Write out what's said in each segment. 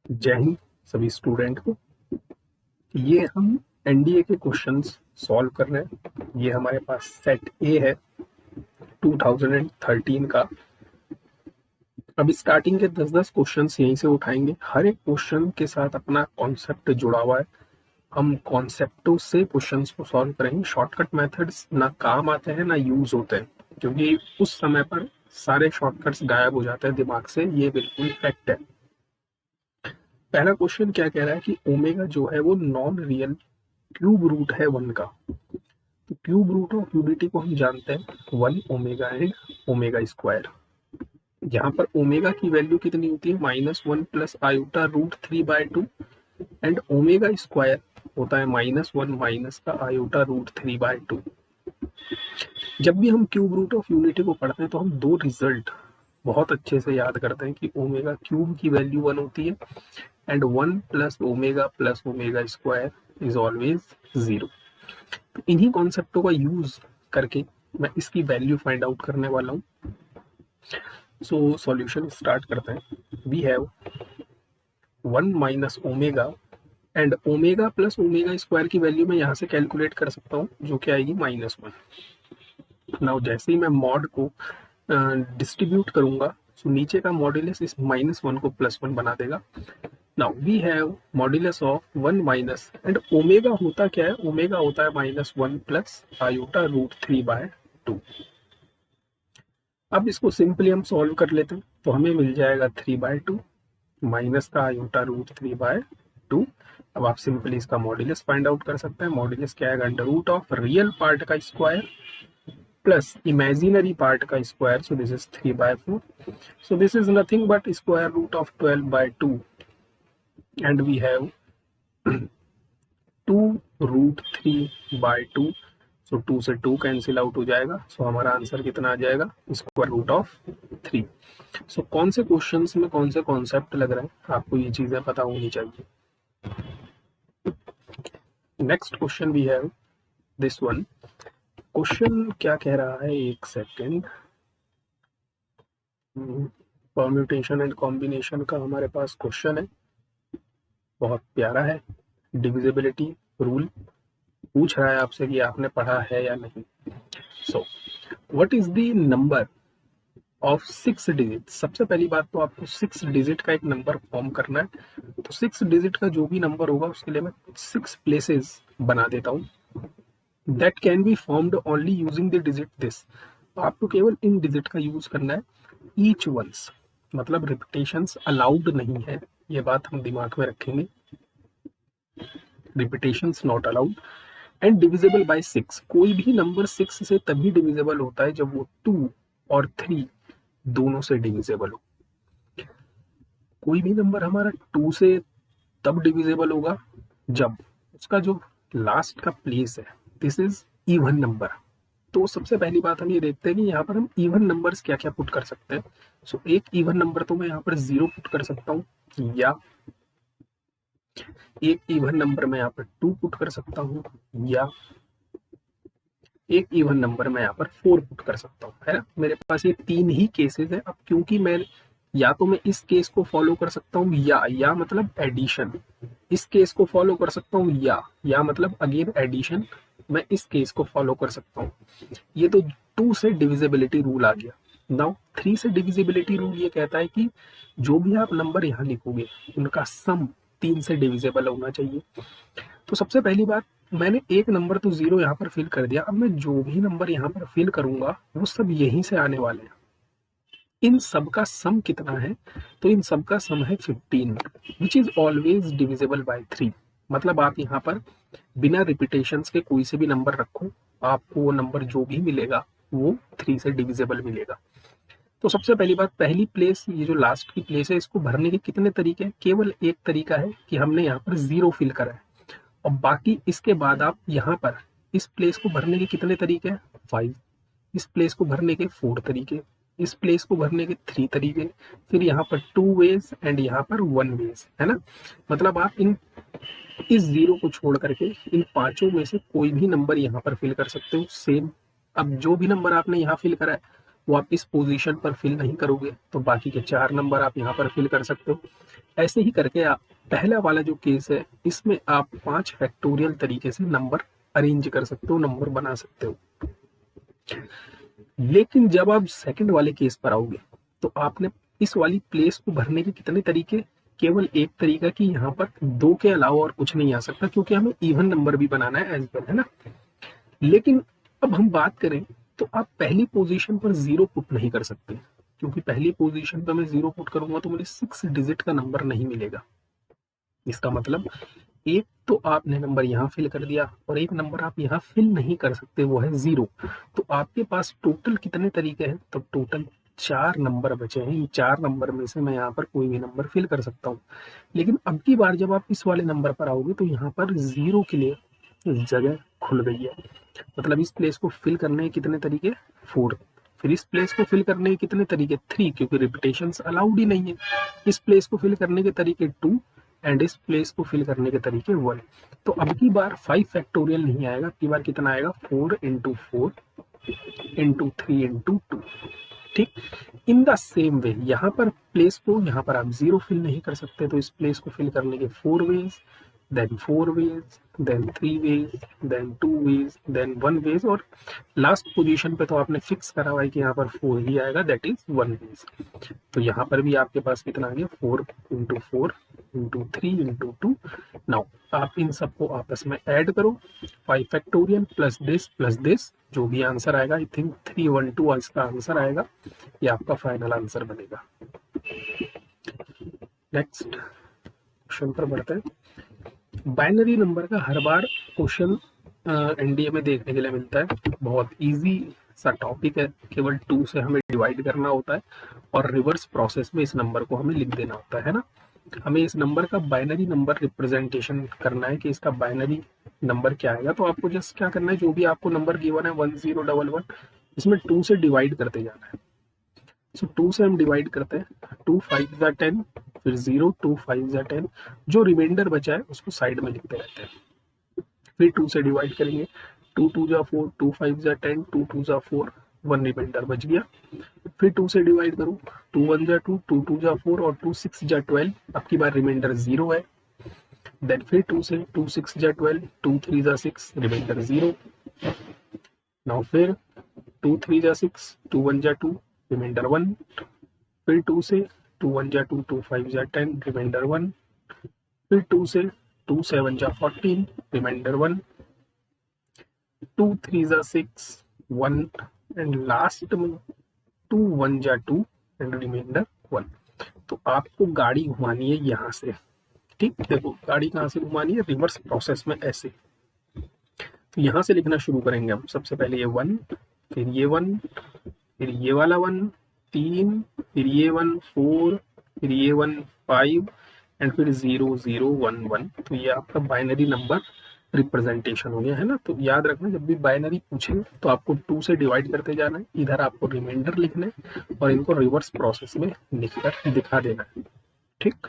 जय हिंद सभी स्टूडेंट को। ये हम एनडीए के क्वेश्चंस सॉल्व कर रहे हैं। ये हमारे पास सेट ए है 2013 का। अब स्टार्टिंग के 10-10 क्वेश्चंस यहीं से उठाएंगे। हर एक क्वेश्चन के साथ अपना कॉन्सेप्ट जुड़ा हुआ है। हम कॉन्सेप्टों से क्वेश्चंस को सॉल्व करेंगे। शॉर्टकट मेथड्स ना काम आते हैं ना यूज होते हैं, क्योंकि उस समय पर सारे शॉर्टकट्स गायब हो जाते हैं दिमाग से। ये बिल्कुल फैक्ट है। पहला क्वेश्चन क्या कह रहा है कि ओमेगा जो है वो नॉन रियल क्यूब रूट है 1 का। तो क्यूब रूट ऑफ यूनिटी को हम जानते हैं 1 ओमेगा एंड ओमेगा स्क्वायर। यहाँ पर ओमेगा की वैल्यू कितनी होती है -1 plus iota root 3/2 and omega square होता है -1 माइनस का आयोटा रूट 3/2। जब भी हम क्यूब रूट ऑफ यूनिटी को पढ़ते हैं तो हम दो रिजल्ट बहुत अच्छे से याद करते हैं कि ओमेगा क्यूब की वैल्यू 1 होती है and 1 plus omega square is always 0। तो इन्हीं कॉन्सेप्टों का यूज करके मैं इसकी वैल्यू फाइंड आउट करने वाला हूँ। सो सॉल्यूशन स्टार्ट करते हैं। We have 1 minus omega and omega plus omega square की वैल्यू मैं यहाँ से कैलकुलेट कर सकता हूँ, जो कि आएगी -1। नाउ जैसे ही मैं मॉड को डिस्ट्रीब्यूट करूंगा तो नीचे का मॉड्यूलस इस -1 को +1 बना देगा। Now we have modulus of 1 minus and omega होता क्या है, ओमेगा होता है -1 प्लस आयोटा रूट 3/2। अब इसको सिंपली हम सॉल्व कर लेते हैं तो हमें मिल जाएगा 3/2 माइनस का आयोटा रूट 3/2। अब आप सिंपली इसका मॉड्यूलस फाइंड आउट कर सकते हैं। मॉड्यूलस क्या आएगा, under root of real part का स्क्वायर प्लस इमेजिनरी पार्ट का square. So this is 3/4। So this is nothing but square root of 12/2 and we have 2√3/2। सो 2 से 2 कैंसिल आउट हो जाएगा। सो हमारा आंसर कितना आ जाएगा, स्क्वायर रूट ऑफ 3। सो कौन से क्वेश्चंस में कौन से कॉन्सेप्ट लग रहे हैं आपको ये चीजें पता होनी चाहिए। Next question we have this one. Question क्या कह रहा है, एक सेकेंड। परम्यूटेशन एंड कॉम्बिनेशन का हमारे पास क्वेश्चन है, बहुत प्यारा है। डिविजिबिलिटी रूल पूछ रहा है आपसे कि आपने पढ़ा है या नहीं। सो what is the number of 6 digit. सबसे पहली बात तो आपको 6 डिजिट का एक नंबर फॉर्म करना है। तो 6 डिजिट का जो भी नंबर होगा उसके लिए मैं 6 प्लेसेस बना देता हूँ। That can be formed only using the digit this. आपको केवल इन डिजिट का यूज करना है। ईच वंस मतलब रिपीटेशंस अलाउड नहीं है, ये बात हम दिमाग में रखेंगे। Repetitions not allowed and divisible by 6। कोई भी नंबर 6 से तभी डिविजिबल होता है जब वो 2 और 3 दोनों से डिविजिबल हो। कोई भी नंबर हमारा 2 से तब डिविजिबल होगा जब उसका जो लास्ट का प्लेस है दिस इज इवन नंबर। तो सबसे पहली बात हम ये देखते हैं कि यहाँ पर हम इवन नंबर्स क्या क्या पुट कर सकते हैं। सो एक इवन नंबर तो मैं यहाँ पर 0 पुट कर सकता हूँ, या एक इवन नंबर मैं यहाँ पर 2 पुट कर सकता हूँ, या एक इवन नंबर मैं यहाँ पर 4 पुट कर सकता हूँ, है ना। मेरे पास ये 3 ही केसेस है। अब क्योंकि मैं या तो मैं इस केस को फॉलो कर सकता हूँ, या मतलब एडिशन इस केस को फॉलो कर सकता हूँ, या मतलब अगेन एडिशन मैं इस केस को फॉलो कर सकता हूँ। ये तो 2 से डिविजिबिलिटी रूल आ गया। नाउ 3 से डिविजिबिलिटी रूल ये कहता है कि जो भी आप नंबर यहाँ लिखोगे उनका सम 3 से डिविजिबल होना चाहिए। तो सबसे पहली बात, मैंने एक नंबर तो 0 यहाँ पर फिल कर दिया। अब मैं जो भी नंबर यहाँ पर फिल करूंगा वो सब यहीं से आने वाले हैं। इन सब का सम कितना है, तो इन सब का सम है 15 which is always divisible by 3। मतलब आप यहाँ पर बिना रिपीटेशंस के कोई से भी नंबर रखो, आपको वो नंबर जो भी मिलेगा वो 3 से डिविजिबल मिलेगा। तो सबसे पहली बात, पहली प्लेस ये जो लास्ट की प्लेस है इसको भरने के कितने तरीके हैं, केवल एक तरीका है कि हमने यहाँ पर 0 फिल करा है। और बाकी इसके बाद आप यहाँ पर इस प्लेस को भरने के कितने तरीके हैं, 5। इस प्लेस को भरने के 4 तरीके, इस प्लेस को भरने के 3 तरीके, फिर यहाँ पर 2 वेज एंड यहाँ पर 1 वेज, है ना। मतलब आप इस 0 को छोड़ करके इन पांचों में से कोई भी नंबर यहाँ पर फिल कर सकते हो सेम। अब जो भी नंबर आपने यहाँ फिल करा है वो आप इस पोजीशन पर फिल नहीं करोगे तो बाकी के 4 नंबर आप यहाँ पर फिल कर सकते हो। ऐसे ही करके आप पहला वाला जो केस है इसमें आप 5 फैक्टोरियल तरीके से नंबर अरेंज कर सकते हो, नंबर बना सकते हो। लेकिन जब आप सेकंड वाले केस पर आओगे तो आपने इस वाली प्लेस को भरने के कितने तरीके, केवल एक तरीका कि यहाँ पर 2 के अलावा और कुछ नहीं आ सकता, क्योंकि हमें इवन नंबर भी बनाना है एज वेल, है ना। लेकिन अब हम बात करें तो आप पहली पोजीशन पर 0 पुट नहीं कर सकते, क्योंकि पहली पोजीशन पर मैं 0 पुट करूंगा तो मुझे 6 डिजिट का नंबर नहीं मिलेगा। इसका मतलब एक तो आपने नंबर यहाँ फिल कर दिया और एक नंबर आप यहाँ फिल नहीं कर सकते, वो है 0। तो आपके पास टोटल कितने तरीके हैं, तो टोटल 4 नंबर बचे हैं। इन 4 नंबर में से मैं यहाँ पर कोई भी नंबर फिल कर सकता हूँ। लेकिन अब की बार जब आप इस वाले नंबर पर आओगे तो यहाँ पर 0 के लिए जगह खुल गई है। मतलब इस प्लेस को फिल करने के कितने तरीके, 4। फिर इस प्लेस को फिल करने के कितने तरीके, 3, क्योंकि रिपीटेशंस अलाउड ही नहीं है। इस प्लेस को फिल करने के तरीके 2 एंड इस प्लेस को फिल करने के तरीके 1। तो अब की बार 5 फैक्टोरियल नहीं आएगा, अब की बार कितना आएगा, 4 इंटू 4 इंटू 3 इंटू 2। ठीक, इन द सेम वे यहाँ पर प्लेस को, यहाँ पर आप 0 फिल नहीं कर सकते तो इस प्लेस को फिल करने के 4 ways, then 4 ways, then 3 ways, then 2 ways, then 1 ways, और लास्ट पोजीशन पे तो आपने फिक्स करा हुआ है कि यहाँ पर 4 ही आएगा, दैट इज 1 वेज। तो यहाँ पर भी आपके पास कितना आ गया, 4 इंटू 4 इंटू 3 इंटू 2। नाउ आप इन सबको आपस में ऐड करो, 5 फैक्टोरियल प्लस दिस, जो भी आंसर आएगा, आई थिंक 312 इसका आंसर आएगा, ये आपका फाइनल आंसर बनेगा। नेक्स्ट क्वेश्चन पर बढ़ते हैं। बाइनरी नंबर का हर बार क्वेश्चन एनडीए में देखने के लिए मिलता है, बहुत इजी सा टॉपिक है, केवल 2 से हमें डिवाइड करना होता है और रिवर्स प्रोसेस में इस नंबर को हमें लिख देना होता है ना। हमें इस नंबर का बाइनरी नंबर रिप्रेजेंटेशन करना है कि इसका बाइनरी नंबर क्या आएगा। तो आपको जस्ट क्या करना है, जो भी आपको नंबर गिवन है 1011, इसमें 2 से डिवाइड करते जाना है। सो 2 से हम डिवाइड करते हैं, 2 5 जा 10, फिर 0, 2 5 जा 10, जो रिमाइंडर बचा है उसको साइड में लिखते रहते हैं। फिर 2 से डिवाइड करेंगे, 2 2 जा 4, 2 5 जा 10, 2 2 जा 4, 1 रिमाइंडर बच गया। फिर 2 से डिवाइड करूँ, 2 1 जा 2, 2 2 जा 4 और 2 6 जा 12, अब की बार रिमाइंडर 0 है। देन फिर 2 से 2 6 जा 12, 2 3 जा 6, रिमाइंडर 0। नाउ फिर 2 3 जा 6, 2 1 जा 2, रिमाइंडर 1। फिर 2 से 2 1 जा 2, 2 5 जा 10, रिमाइंडर 1। फिर 2 से 2 7 जा 14, रिमाइंडर 1। 2 3 जा 6, 1, एंड लास्ट में 2 1 जा 2 एंड रिमाइंडर 1। तो आपको गाड़ी घुमानी है यहाँ से, ठीक, देखो गाड़ी कहाँ से घुमानी है, रिवर्स प्रोसेस में ऐसे। तो यहाँ से लिखना शुरू करेंगे हम, सबसे पहले ये 1, फिर ये 1, फिर ये वाला 1 3, फिर ये 1 4, फिर ये 1 5 एंड फिर 0 0 1 1। तो ये आपका बाइनरी नंबर रिप्रेजेंटेशन हो गया, है ना। तो याद रखना, जब भी बाइनरी पूछे तो आपको 2 से डिवाइड करते जाना है, इधर आपको रिमाइंडर लिखना है और इनको रिवर्स प्रोसेस में लिखकर दिखा देना है, ठीक।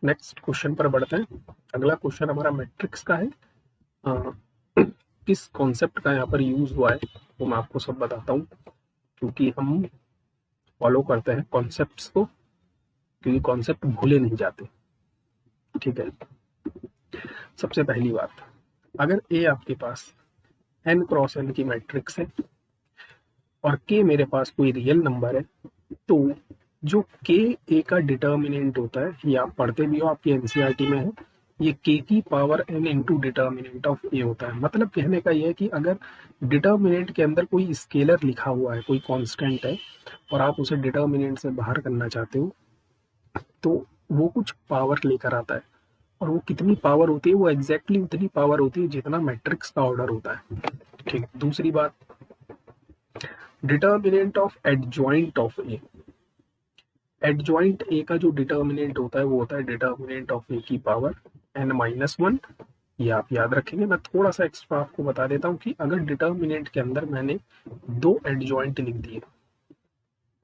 नेक्स्ट क्वेश्चन पर बढ़ते हैं। अगला क्वेश्चन हमारा मैट्रिक्स का है। किस कॉन्सेप्ट का यहाँ पर यूज हुआ है वो मैं आपको सब बताता हूँ, क्योंकि हम फॉलो करते हैं कॉन्सेप्ट्स को, क्योंकि कॉन्सेप्ट भूले नहीं जाते, ठीक है। सबसे पहली बात, अगर ए आपके पास n क्रॉस n की मैट्रिक्स है और k मेरे पास कोई रियल नंबर है, तो जो k a का डिटर्मिनेंट होता है, ये आप पढ़ते भी हो, आपकी एनसीईआरटी में है, ये k की power n into determinant of a होता है। मतलब कहने का ये है कि अगर डिटर्मिनेंट के अंदर कोई स्केलर लिखा हुआ है, कोई कांस्टेंट है, और आप उसे डिटर्मिनेंट से बाहर करना चाहते हो, तो वो कुछ पावर लेकर आता है, और वो कितनी पावर होती है, वो एग्जैक्टली उतनी पावर होती है जितना मैट्रिक्स का ऑर्डर होता है, ठीक। दूसरी बात, determinant of adjoint of A, adjoint A का जो डिटर्मिनेंट होता है वो होता है डिटर्मिनेंट ऑफ ए की पावर n-1। ये आप याद रखेंगे। मैं थोड़ा सा एक्स्ट्रा आपको बता देता हूँ कि अगर डिटर्मिनेंट के अंदर मैंने 2 एडजॉइंट लिख दिए,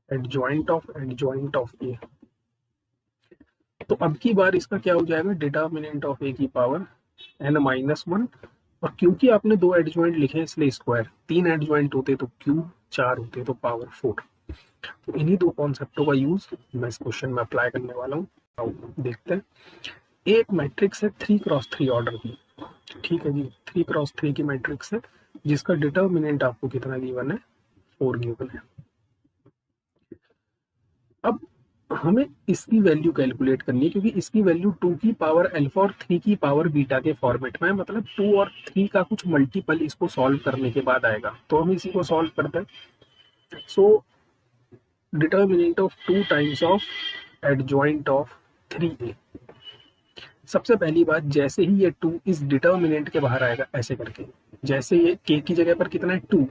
एडजॉइंट ऑफ ए, तो अब की बार इसका क्या हो जाएगा, डिटर्मिनेंट ऑफ ए की पावर n-1 और क्योंकि आपने 2 एडजॉइंट लिखे हैं इसलिए स्क्वायर, 3 एडजॉइंट होते तो क्यूब, 4 होते तो पावर 4। तो इन्हीं 2 कॉन्सेप्टों का यूज मैं इस क्वेश्चन में अप्लाई करने वाला हूँ। तो देखते हैं, एक मैट्रिक्स है 3x3 ऑर्डर की, ठीक है जी, 3x3 की मैट्रिक्स है जिसका डिटर्मिनेंट आपको कितना गिवन है, 4 गिवन है। अब हमें इसकी वैल्यू कैलकुलेट करनी है क्योंकि इसकी वैल्यू 2 की पावर अल्फा और 3 की पावर बीटा के फॉर्मेट में है, मतलब 2 और 3 का कुछ मल्टीपल इसको सॉल्व करने के बाद आएगा। तो हम इसी को सॉल्व करते हैं। So determinant of 2 times of adjoint of 3a। सबसे पहली बात, जैसे ही ये 2 इस डिटर्मिनेंट के बाहर आएगा ऐसे करके, जैसे ये k की जगह पर कितना है 2,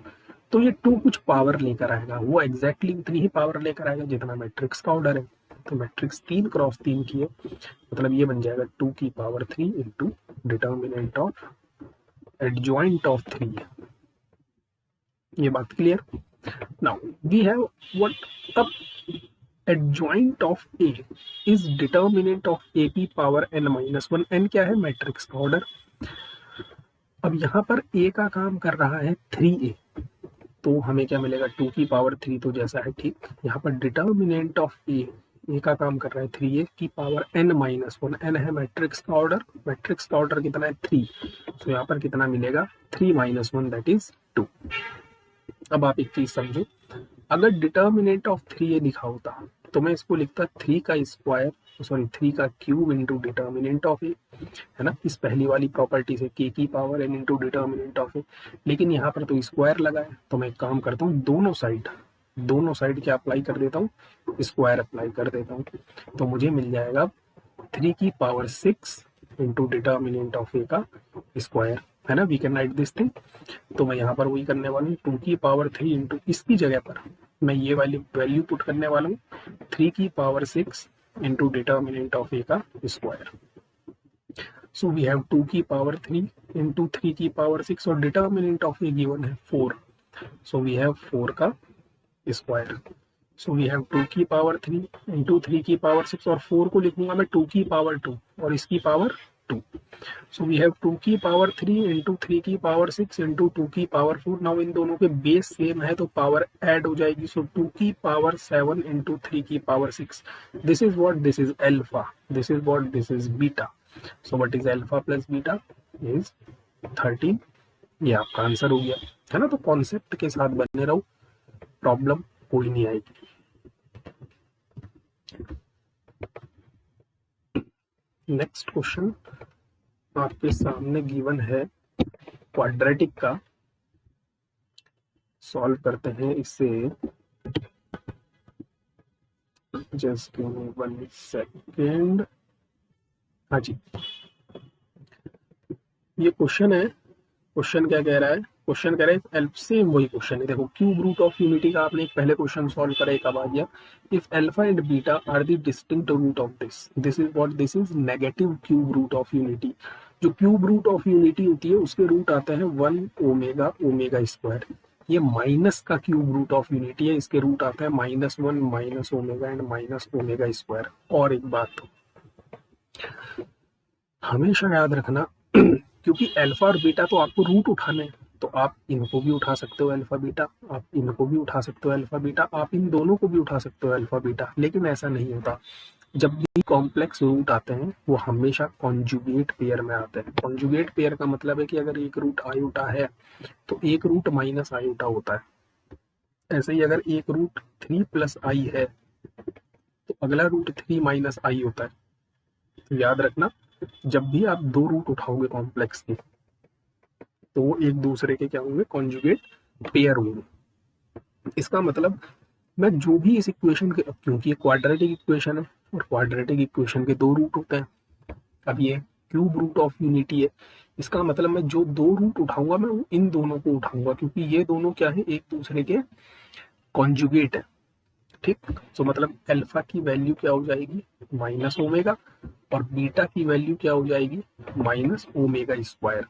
तो ये 2 कुछ पावर लेकर आएगा, वो एग्जैक्टली उतनी ही पावर लेकर आएगा जितना मैट्रिक्स का ऑर्डर है। तो मैट्रिक्स 3x3 की है, मतलब ये बन जाएगा 2 की power 3 into determinant of adjoint of 3 है। ये बात clear. Now we have what, अब adjoint of A is determinant of AP power n-1। n क्या है, मैट्रिक्स का ऑर्डर। अब यहाँ पर A का काम कर रहा है 3A, तो हमें क्या मिलेगा, 2 की पावर 3 तो जैसा है ठीक। यहाँ पर डिटर्मिनेंट ऑफ A का काम कर रहा है 3A की पावर n-1। n है मैट्रिक्स का ऑर्डर, मैट्रिक्स का ऑर्डर कितना है 3, तो यहाँ पर कितना मिलेगा 3-1 दैट इज 2। अब आप एक चीज समझो, अगर डिटर्मिनेंट ऑफ 3A लिखा होता तो मैं इसको लिखता 3 का स्क्वायर, सॉरी 3 का cube into determinant of A, है ना, इस पहली वाली प्रॉपर्टी से k की power n into determinant of A. लेकिन यहाँ पर तो स्क्वायर लगा है, तो मैं एक काम करता हूँ, दोनों साइड क्या अप्लाई कर देता हूँ, स्क्वायर अप्लाई कर देता हूँ। तो मुझे मिल जाएगा 3 की power 6 into determinant of A का स्क्वायर, है ना, we can write this thing. तो मैं यहाँ पर वही करने वाला हूँ, 2 की पावर 3 इंटू इसकी जगह पर मैं ये वाली वैल्यू पुट करने वाला हूँ, 3 की power 6 into determinant of A का स्क्वायर। सो वी हैव 2 की पावर 3 इंटू 3 की पावर 6 और डिटर्मिनेंट ऑफ ए गिवन है 4, सो वी हैव 4 का स्क्वायर। सो वी हैव 2 की पावर 3 इंटू 3 की पावर 6 और 4 को लिखूंगा मैं 2 की पावर 2 और इसकी पावर 2। सो वी हैव 2 की पावर 3 इंटू 3 की पावर 6 इंटू 2 की पावर 4। नाउ इन दोनों के बेस सेम है तो पावर ऐड हो जाएगी। सो 2 की पावर 7 इंटू 3 की power 6। This is what, this is alpha, this is what, this is beta. So what is alpha plus beta is 13। ये आपका आंसर हो गया, है ना। तो कॉन्सेप्ट के साथ बने रहो, प्रॉब्लम कोई नहीं आएगी। नेक्स्ट क्वेश्चन आपके सामने गिवन है क्वाड्रेटिक का, सॉल्व करते हैं इसे। Just give me 1 second. हाँ जी, ये क्वेश्चन है। क्वेश्चन क्या कह रहा है, क्वेश्चन कह रहा है सेम वही क्वेश्चन है। देखो, क्यूब रूट ऑफ यूनिटी का आपने एक पहले क्वेश्चन सॉल्व करा, एक अब आ गया। If alpha and beta are the distinct root of this, this is what, this is negative cube root of unity. जो क्यूब रूट ऑफ यूनिटी होती है उसके रूट आते हैं 1 ओमेगा ओमेगा स्क्वायर। ये माइनस का क्यूब रूट ऑफ यूनिटी है, इसके रूट आते हैं -1 minus omega and minus omega square. और एक बात हमेशा याद रखना, क्योंकि अल्फा और बीटा तो आपको रूट उठाने हैं, तो आप इनको भी उठा सकते हो अल्फा बीटा, आप इनको भी उठा सकते हो अल्फा बीटा, आप इन दोनों को भी उठा सकते हो अल्फा बीटा। लेकिन ऐसा नहीं होता, जब भी कॉम्प्लेक्स रूट आते हैं वो हमेशा कॉन्जुगेट पेयर में आते हैं। कॉन्जुगेट पेयर का मतलब है कि अगर एक रूट आयोटा है तो एक रूट माइनस आयोटा होता है। ऐसे ही अगर एक रूट 3 प्लस आई है तो अगला रूट 3 माइनस आई होता है। तो याद रखना, जब भी आप दो रूट उठाओगे कॉम्प्लेक्स के तो वो एक दूसरे के क्या होंगे, कॉन्जुगेट पेयर होंगे। इसका मतलब मैं जो भी इस इक्वेशन के, क्योंकि ये क्वाड्रेटिक इक्वेशन है और क्वाड्रेटिक इक्वेशन के दो रूट होते हैं, अब ये क्यूब रूट ऑफ यूनिटी है, इसका मतलब मैं जो दो रूट उठाऊंगा मैं इन दोनों को उठाऊंगा, क्योंकि ये दोनों क्या है, एक दूसरे के कॉन्जुगेट है। ठीक, तो मतलब अल्फा की वैल्यू क्या हो जाएगी, माइनस ओमेगा, और बीटा की वैल्यू क्या हो जाएगी, माइनस ओमेगा स्क्वायर।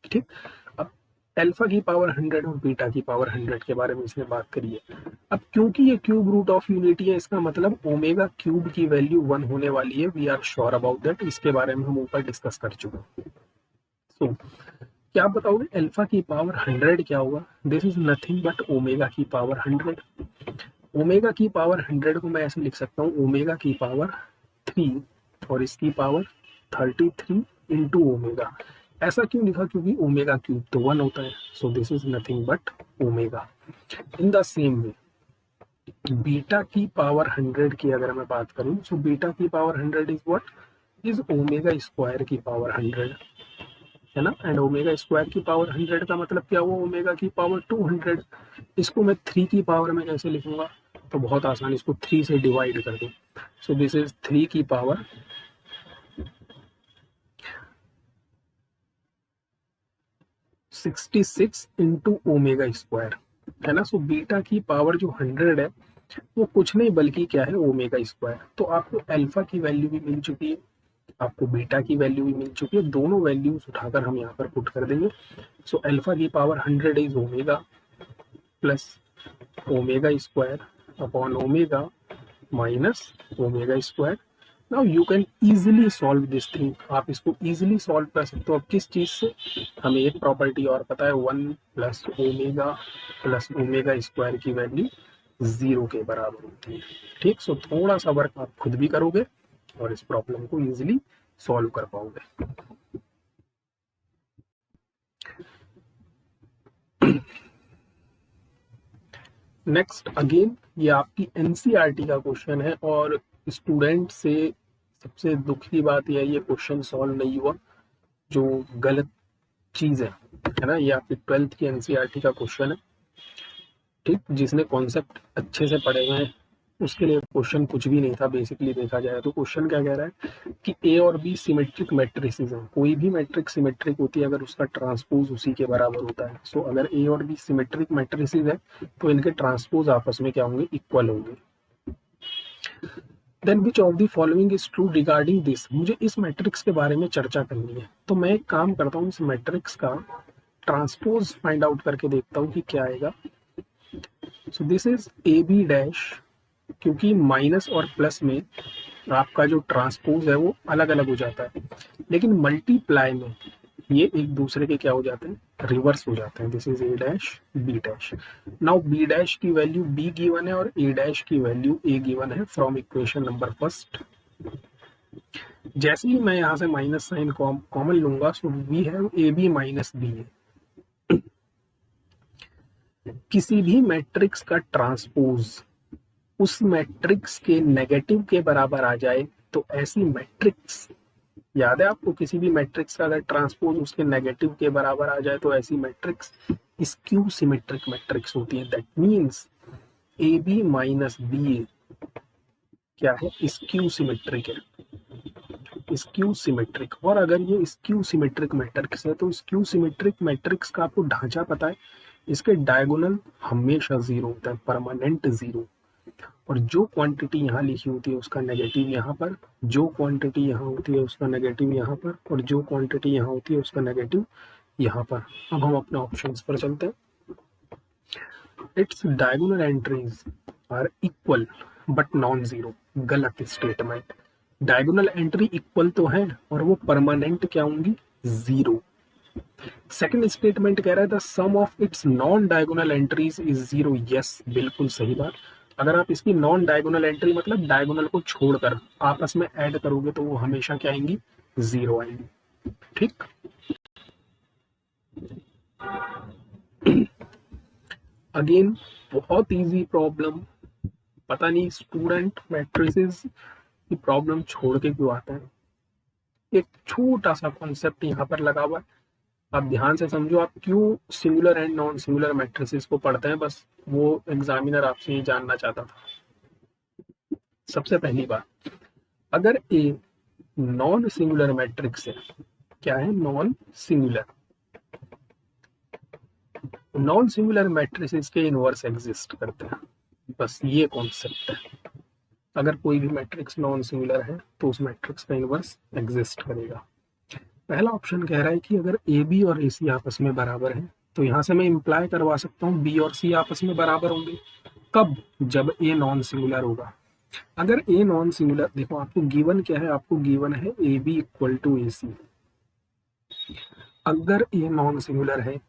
ठीक, अब अल्फा की पावर 100 और बीटा की पावर 100 के बारे में इसने बात करी है। अब क्योंकि ये क्यूब रूट ऑफ यूनिटी है, इसका मतलब ओमेगा क्यूब की वैल्यू 1 होने वाली है। We are sure about that, इसके बारे में हम ऊपर डिस्कस कर चुके हैं। सो क्या आप बताओगे अल्फा की पावर 100 क्या होगा? This is nothing but omega की पावर 100। ओमेगा की पावर 100 को मैं ऐसे लिख सकता हूँ ओमेगा की पावर 3 और इसकी पावर 33 इंटू ओमेगा। ऐसा क्यों लिखा? क्योंकि ओमेगा क्यूब तो 1 होता है, सो this is nothing but omega. In the same way beta की पावर 100 की अगर मैं बात करूं, सो बीटा की power 100 is what? Is omega square की पावर 100, है ना। एंड ओमेगा स्क्वायर की पावर 100 का मतलब क्या हुआ? ओमेगा की पावर 200। इसको मैं 3 की पावर में कैसे लिखूंगा? तो बहुत आसान, इसको 3 से डिवाइड कर दो। सो दिस इज 3 की पावर 66 इंटू ओमेगा स्क्वायर, है ना। सो बीटा की पावर जो 100 है वो कुछ नहीं बल्कि क्या है? Omega square. तो आपको अल्फा की वैल्यू भी मिल चुकी है, आपको बीटा की वैल्यू भी मिल चुकी है, दोनों वैल्यूज उठाकर हम यहाँ पर पुट कर देंगे। सो अल्फा की power 100 is omega plus omega square upon omega minus omega square. Now you can easily solve this thing, आप इसको इजीली सॉल्व कर सकते हो। अब किस चीज से? हमें एक प्रॉपर्टी और पता है, 1 प्लस ओमेगा स्क्वायर की वैल्यू 0 के बराबर होती है। ठीक, सो थोड़ा सा वर्क आप खुद भी करोगे और इस प्रॉब्लम को इजीली सॉल्व कर पाओगे। नेक्स्ट अगेन ये आपकी एनसीईआरटी का क्वेश्चन है और स्टूडेंट से सबसे दुख की बात यह है ये क्वेश्चन सॉल्व नहीं हुआ, जो गलत चीज है ना। ये आपकी 12th की एनसीईआरटी का क्वेश्चन है, ठीक। जिसने कॉन्सेप्ट अच्छे से पढ़े हुए हैं उसके लिए क्वेश्चन कुछ भी नहीं था बेसिकली देखा जाए तो। क्वेश्चन क्या कह रहा है कि ए और बी सिमेट्रिक मैट्रिसेस हैं। कोई भी मैट्रिक सिमेट्रिक होती है अगर उसका ट्रांसपोज उसी के बराबर होता है। सो अगर ए और बी सिमेट्रिक मैट्रिसेस है तो इनके ट्रांसपोज आपस में क्या होंगे? इक्वल होंगे। Then which of the following is true regarding this? मुझे इस मैट्रिक्स के बारे में चर्चा करनी है, तो मैं एक काम करता हूँ, इस मैट्रिक्स का ट्रांसपोज फाइंड आउट करके देखता हूँ कि क्या आएगा। So this is A B dash, क्योंकि माइनस और प्लस में आपका जो ट्रांसपोज है वो अलग अलग हो जाता है, लेकिन मल्टीप्लाई में ये एक दूसरे के क्या हो जाते हैं? रिवर्स हो जाते हैं। This is A dash B dash. Now B dash की वैल्यू बी गिवन है और ए डैश की वैल्यू ए गिवन है फ्रॉम इक्वेशन नंबर फर्स्ट। जैसे ही मैं यहाँ से माइनस साइन कॉमन लूंगा, so we have A B minus B A. किसी भी मैट्रिक्स का ट्रांसपोज उस मैट्रिक्स के नेगेटिव के बराबर आ जाए तो ऐसी मैट्रिक्स, याद है आपको, किसी भी मैट्रिक्स का अगर ट्रांसपोज उसके नेगेटिव के बराबर आ जाए तो ऐसी मैट्रिक्स स्क्यू सिमेट्रिक मैट्रिक्स होती है। That means A B minus B A क्या है? स्क्यू सिमेट्रिक है, स्क्यू सिमेट्रिक। और अगर ये स्क्यू सिमेट्रिक मैट्रिक्स है तो स्क्यू सिमेट्रिक मैट्रिक्स का आपको ढांचा पता है, इसके डायगोनल हमेशा 0 होता है, परमानेंट 0। और जो क्वांटिटी यहाँ लिखी होती है उसका नेगेटिव यहाँ पर, जो क्वांटिटी यहाँ होती है उसका नेगेटिव यहाँ पर, और जो क्वांटिटी यहाँ होती है उसका नेगेटिव यहाँ पर। अब हम अपने ऑप्शंस पर चलते हैं। Its diagonal entries are equal but non zero. गलत स्टेटमेंट। डायगोनल एंट्री इक्वल तो है और वो परमानेंट क्या होंगी? 0। सेकंड स्टेटमेंट कह रहा है the sum of its non diagonal entries is 0। Yes, बिल्कुल सही बात। अगर आप इसकी नॉन डायगोनल एंट्री मतलब डायगोनल को छोड़कर आपस में ऐड करोगे तो वो हमेशा क्या आएंगी? 0 आएंगी, ठीक। अगेन बहुत इजी प्रॉब्लम। पता नहीं स्टूडेंट मैट्रिसेस की प्रॉब्लम छोड़ के क्यों आता है। एक छोटा सा कॉन्सेप्ट यहाँ पर लगा हुआ है, आप ध्यान से समझो। आप क्यों singular and non singular matrices को पढ़ते हैं, बस वो एग्जामिनर आपसे ये जानना चाहता था। सबसे पहली बात, अगर ए नॉन सिंगुलर मैट्रिक्स है, क्या है? Non singular. Non singular matrices के इनवर्स एग्जिस्ट करते हैं, बस ये कॉन्सेप्ट है। अगर कोई भी मैट्रिक्स नॉन सिंगुलर है तो उस मैट्रिक्स का इनवर्स एग्जिस्ट करेगा। पहला ऑप्शन कह रहा है कि अगर ए बी और ए सी आपस में बराबर है तो यहां से मैं इंप्लाई करवा सकता हूँ बी और सी आपस में बराबर होंगे। कब? जब ए नॉन सिंगुलर होगा। अगर ए नॉन सिंगुलर, देखो आपको गिवन क्या है? आपको गिवन है ए बी इक्वल टू ए सी। अगर ए नॉन सिंगुलर है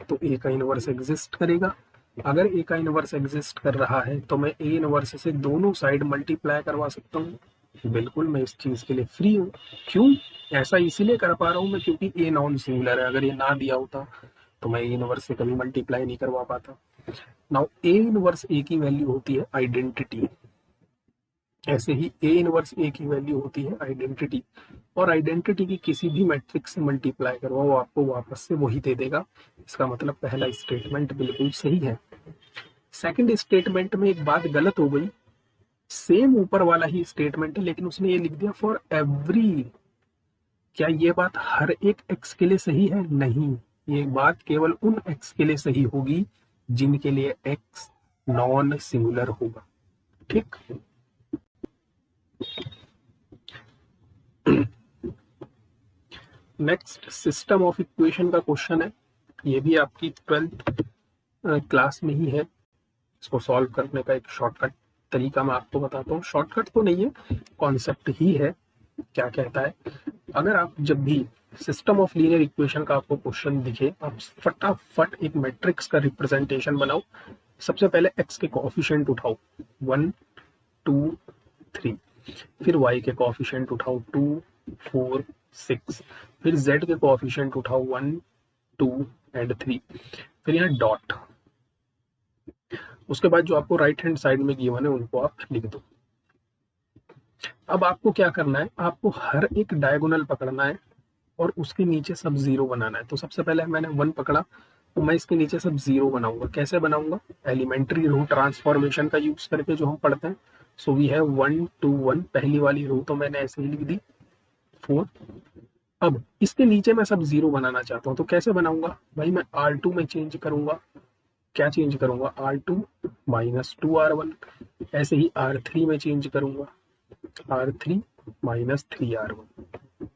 तो ए का इनवर्स एग्जिस्ट करेगा। अगर ए का इनवर्स एग्जिस्ट कर रहा है तो मैं ए इनवर्स से दोनों साइड मल्टीप्लाई करवा सकता हूँ। बिल्कुल, मैं इस चीज के लिए फ्री हूँ। क्यों ऐसा इसीलिए कर पा रहा हूँ मैं, क्योंकि ए नॉन सिंगुलर है। अगर ये ना दिया होता तो मैं ए इनवर्स से कभी मल्टीप्लाई नहीं करवा पाता। नाउ ए इनवर्स ए की वैल्यू होती है आइडेंटिटी, ऐसे ही ए इनवर्स ए की वैल्यू होती है आइडेंटिटी, और आइडेंटिटी की किसी भी मैट्रिक्स से मल्टीप्लाई करवाओ वो आपको वापस से वही दे देगा। इसका मतलब पहला स्टेटमेंट बिल्कुल सही है। सेकंड स्टेटमेंट में एक बात गलत हो गई, सेम ऊपर वाला ही स्टेटमेंट है लेकिन उसने ये लिख दिया फॉर एवरी। क्या ये बात हर एक एक्स के लिए सही है? नहीं, ये बात केवल उन एक्स के लिए सही होगी जिनके लिए एक्स नॉन सिंगुलर होगा। ठीक, नेक्स्ट सिस्टम ऑफ इक्वेशन का क्वेश्चन है। ये भी आपकी 12th क्लास में ही है। इसको सॉल्व करने का एक शॉर्टकट तरीका मैं आपको बताता हूँ। शॉर्टकट तो नहीं है, कॉन्सेप्ट ही है। क्या कहता है, अगर आप जब भी सिस्टम ऑफ लीनियर इक्वेशन का आपको क्वेश्चन दिखे, आप फटाफट एक मैट्रिक्स का रिप्रेजेंटेशन बनाओ। सबसे पहले एक्स के कोएफिशिएंट उठाओ 1 2 3, फिर y के कोएफिशिएंट उठाओ 2 4 6, फिर z के कोएफिशिएंट उठाओ 1 2 एंड 3, फिर यहाँ डॉट। उसके बाद जो आपको राइट हैंड साइड में गिवन है उनको आप लिख दो। अब आपको क्या करना है, आपको हर एक डायगोनल पकड़ना है और उसके नीचे सब जीरो बनाना है। तो सबसे पहले मैंने 1 पकड़ा तो मैं इसके नीचे सब जीरो बनाऊंगा। कैसे बनाऊंगा? एलिमेंट्री रो ट्रांसफॉर्मेशन का यूज करके जो हम पढ़ते हैं। सो वी हैव 1 2 1, पहली वाली रो तो मैंने ऐसे ही लिख दी 4। अब इसके नीचे मैं सब जीरो बनाना चाहता हूँ तो कैसे बनाऊंगा भाई? मैं R2 में चेंज करूंगा। क्या चेंज करूंगा? R2 minus 2R1। ऐसे ही R3 में चेंज करूंगा, R3 minus 3R1।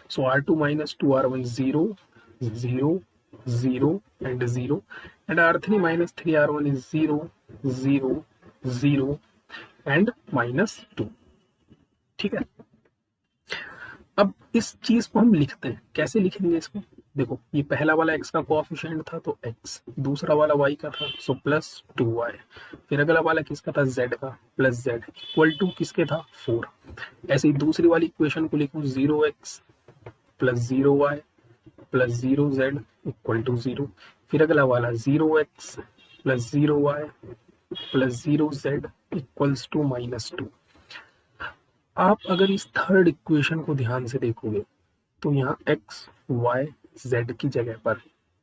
So R2 minus 2R1 0 0 0 and 0, and R3 minus 3R1 is 0 0 0 and minus 2। ठीक है, अब इस चीज को हम लिखते हैं। कैसे लिखेंगे इसको? देखो, ये पहला वाला x का कोएफिशिएंट था तो x, दूसरा वाला y का था सो प्लस 2y, फिर अगला वाला किसका था? z का, प्लस z इक्वल टू किसके था? 4। ऐसे ही दूसरी वाली इक्वेशन को लिखूं 0x plus 0y plus 0z equal to 0, फिर अगला वाला 0x plus 0y plus 0z equals to minus 2। आप अगर इस थर्ड इक्वेशन को ध्यान से देखोगे तो यहाँ x y z की जगह पर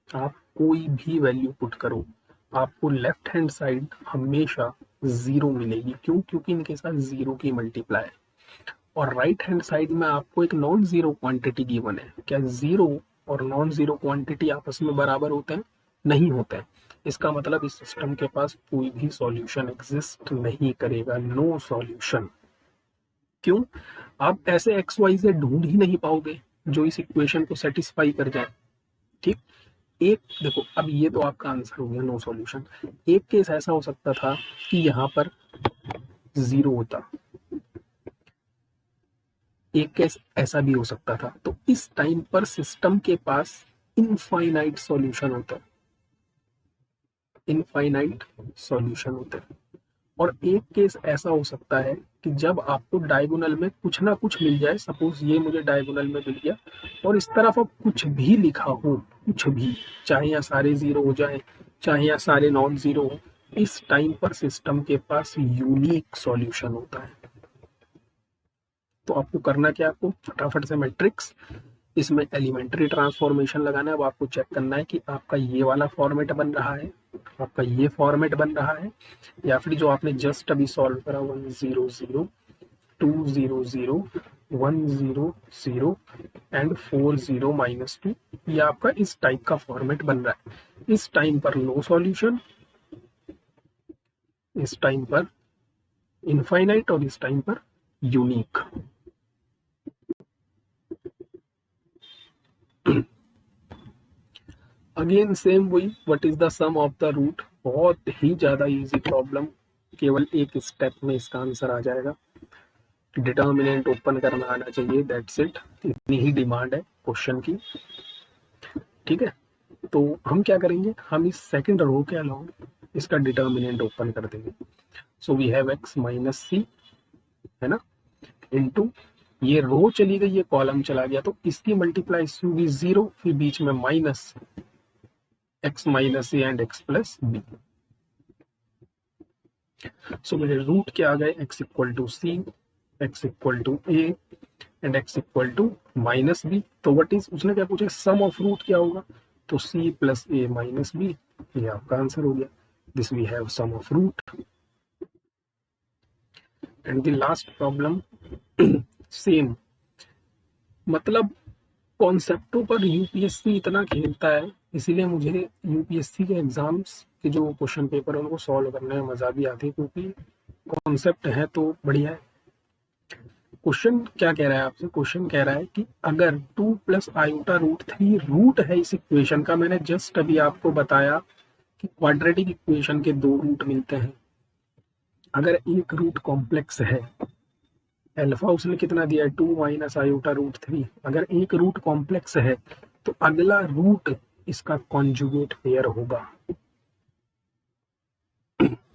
आप कोई भी वैल्यू पुट करो, आपको लेफ्ट हैंड साइड हमेशा 0 मिलेगी। क्यों? क्योंकि इनके साथ 0 की मल्टीप्लाई है। और राइट हैंड साइड में आपको एक नॉन जीरो क्वांटिटी गिवन है। क्या 0 और नॉन जीरो क्वांटिटी आपस में बराबर होते हैं? नहीं होते हैं। इसका मतलब इस सिस्टम के पास कोई भी सॉल्यूशन एग्जिस्ट नहीं करेगा, नो सॉल्यूशन। क्यों? आप ऐसे एक्स वाई से ढूंढ ही नहीं पाओगे जो इस इक्वेशन को सेटिस्फाई कर जाए। ठीक, एक देखो, अब ये तो आपका आंसर हो गया नो सॉल्यूशन। एक केस ऐसा हो सकता था कि यहाँ पर 0 होता, एक केस ऐसा भी हो सकता था। तो इस टाइम पर सिस्टम के पास इनफाइनाइट सॉल्यूशन होता है, इनफाइनाइट सॉल्यूशन होता है। और एक केस ऐसा हो सकता है कि जब आपको डायगोनल में कुछ ना कुछ मिल जाए, सपोज ये मुझे डायगोनल में मिल गया और इस तरफ अब कुछ भी लिखा हो, कुछ भी, चाहे यहाँ सारे जीरो हो जाए चाहे यहाँ सारे नॉन जीरो हो, इस टाइम पर सिस्टम के पास यूनिक सॉल्यूशन होता है। तो आपको करना क्या, आपको फटाफट से मैट्रिक्स, इसमें एलिमेंट्री ट्रांसफॉर्मेशन लगाना है। अब आपको चेक करना है कि आपका ये वाला फॉर्मेट बन रहा है, आपका ये फॉर्मेट बन रहा है, या फिर जो आपने जस्ट अभी सॉल्व करा 1 0 0 2 0 0 1 0 0 एंड 4 0 माइनस 2, ये आपका इस टाइप का फॉर्मेट बन रहा है। इस टाइम पर नो सॉल्यूशन, इस टाइम पर इनफाइनाइट और इस टाइम पर यूनिक। अगेन सेम वही, what is the sum of the root. बहुत ही ज्यादा इजी प्रॉब्लम, केवल एक स्टेप में इसका आंसर आ जाएगा। डिटर्मिनेंट ओपन करना आना चाहिए, दैट्स इट। इतनी ही डिमांड है क्वेश्चन की। ठीक है, तो हम क्या करेंगे, हम इस सेकंड रो के अलाउंग इसका डिटर्मिनेंट ओपन कर देंगे। So we have x minus C, है ना, इनटू ये रो चली गई, ये कॉलम चला गया, तो इसकी मल्टीप्लाई होगी 0, फिर बीच में minus x minus A and x plus B. So मेरे रूट क्या आ गए, x equal to C, x equal to A and x equal to minus B. तो व्हाट इज, उसने क्या पूछा, सम ऑफ रूट क्या होगा, तो c plus A minus B, ये आपका आंसर हो गया। This we have sum of root. And the last problem same, मतलब कॉन्सेप्टों पर यूपीएससी इतना खेलता है, इसीलिए मुझे यूपीएससी के एग्जाम्स के जो क्वेश्चन पेपर है उनको सॉल्व करने में मजा भी आती है, क्योंकि कॉन्सेप्ट है तो बढ़िया है। क्वेश्चन क्या कह रहा है आपसे, क्वेश्चन कह रहा है कि अगर 2 प्लस आयोटा रूट 3 रूट है इस इक्वेशन का, मैंने जस्ट अभी आपको बताया कि क्वाड्रेटिक इक्वेशन के 2 रूट मिलते हैं, अगर एक रूट कॉम्प्लेक्स है, अल्फा उसने कितना दिया है 2 माइनस आयोटा रूट 3, अगर एक रूट कॉम्प्लेक्स है तो अगला रूट इसका कॉन्जुगेट पेयर होगा।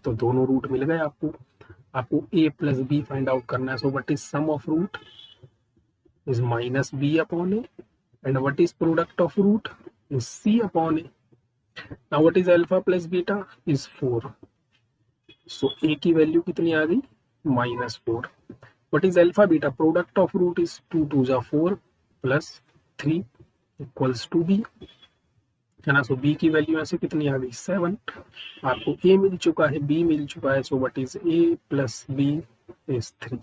तो दोनों रूट मिल गए आपको, आपको a plus B find out करना है। So what is sum of root is minus B upon A, and what is product of root is c upon A. Now what is alpha plus beta is 4, so a की value कितनी आ गई, -4। What is alpha beta, product of root is 2 2 जा 4 plus 3 equals to b, है ना। सो b की value ऐसे कितनी आ गई 7, आपको a मिल चुका है, b मिल चुका है, so what is a plus b is 3।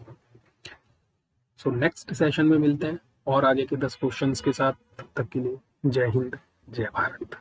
So next session में मिलते हैं और आगे के 10 क्वेश्चंस के साथ, तब तक के लिए जय हिंद जय भारत।